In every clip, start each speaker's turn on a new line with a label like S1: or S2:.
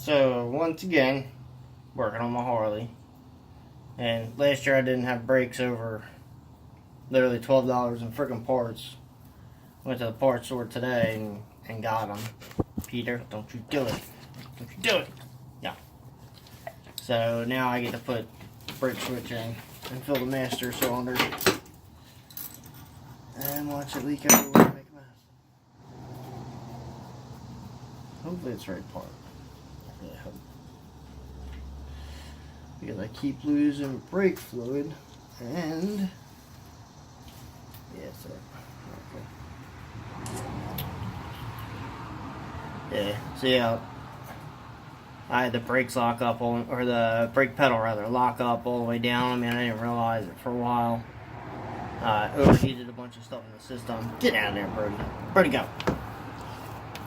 S1: So once again, working on my Harley, and last year I didn't have brakes over literally $12 in freaking parts. Went to the parts store today and got them. Peter, don't you do it! Don't you do it! Yeah. So now I get to put brake switch in and fill the master cylinder and watch it leak everywhere and make a mess. Hopefully it's the right part. I really hope. Because I keep losing brake fluid and yeah, sir. Okay. Yeah, so yeah, I had the brakes lock up or the brake pedal rather lock up all the way down. I mean, I didn't realize it for a while. Overheated a bunch of stuff in the system. Get out of there, Brody. Brody, go.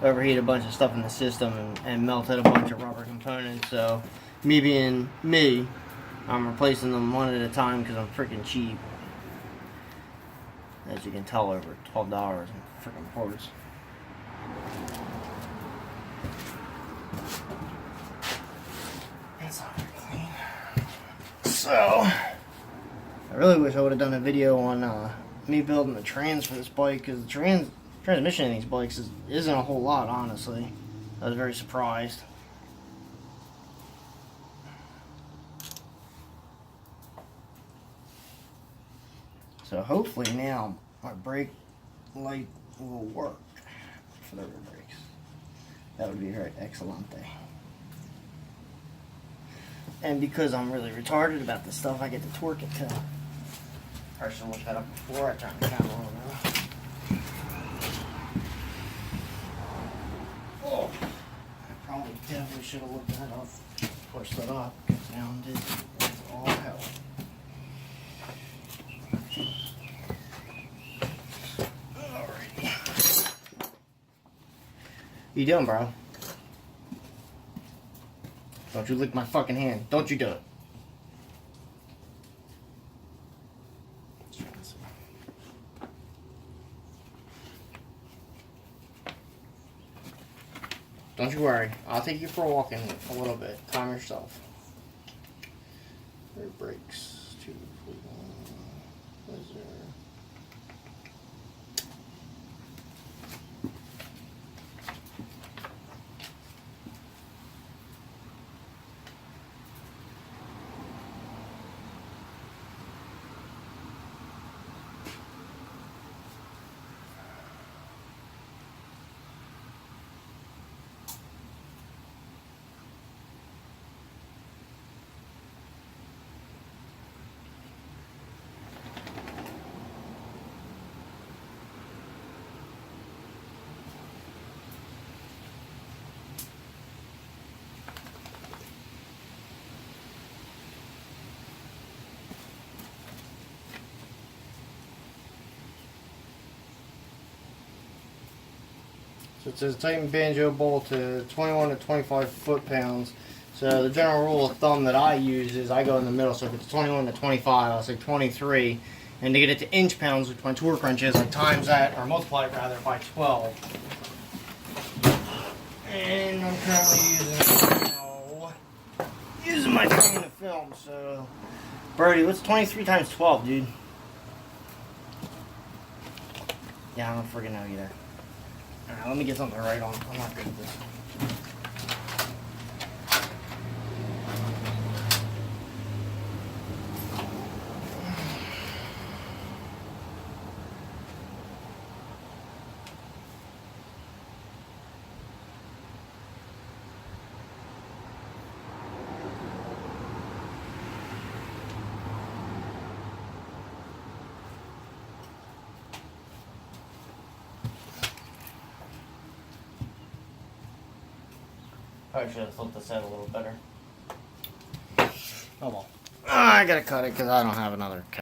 S1: Overheated a bunch of stuff in the system and melted a bunch of rubber components. So, me being me, I'm replacing them one at a time because I'm freaking cheap. As you can tell, over $12 in freaking parts. It's not very clean. So, I really wish I would have done a video on me building the trans for this bike, because the transmission in these bikes isn't a whole lot, honestly. I was very surprised. So hopefully now my brake light will work for the rear brakes. That would be very excellent. And because I'm really retarded about this stuff, I get to torque it too. I should look that up before I turn the camera on. Oh, I probably definitely should have looked that up, pushed that up, because now it's all hell. Alright. You doing, bro? Don't you lick my fucking hand. Don't you do it. Don't you worry. I'll take you for a walk in a little bit. Calm yourself. Rear brakes. 2, 4, 1. What is there? So it says tighten banjo bolt to 21 to 25 foot-pounds. So the general rule of thumb that I use is I go in the middle. So if it's 21 to 25, I'll say 23. And to get it to inch pounds, which my torque wrench is, I times that, or multiply it rather, by 12. And I'm currently using my thing to film. So, Brody, what's 23 times 12, dude? Yeah, I don't freaking know either. Alright, let me get something right on. I'm not good at this. Probably should have thought this out a little better. Oh well. I gotta cut it because I don't have another cut.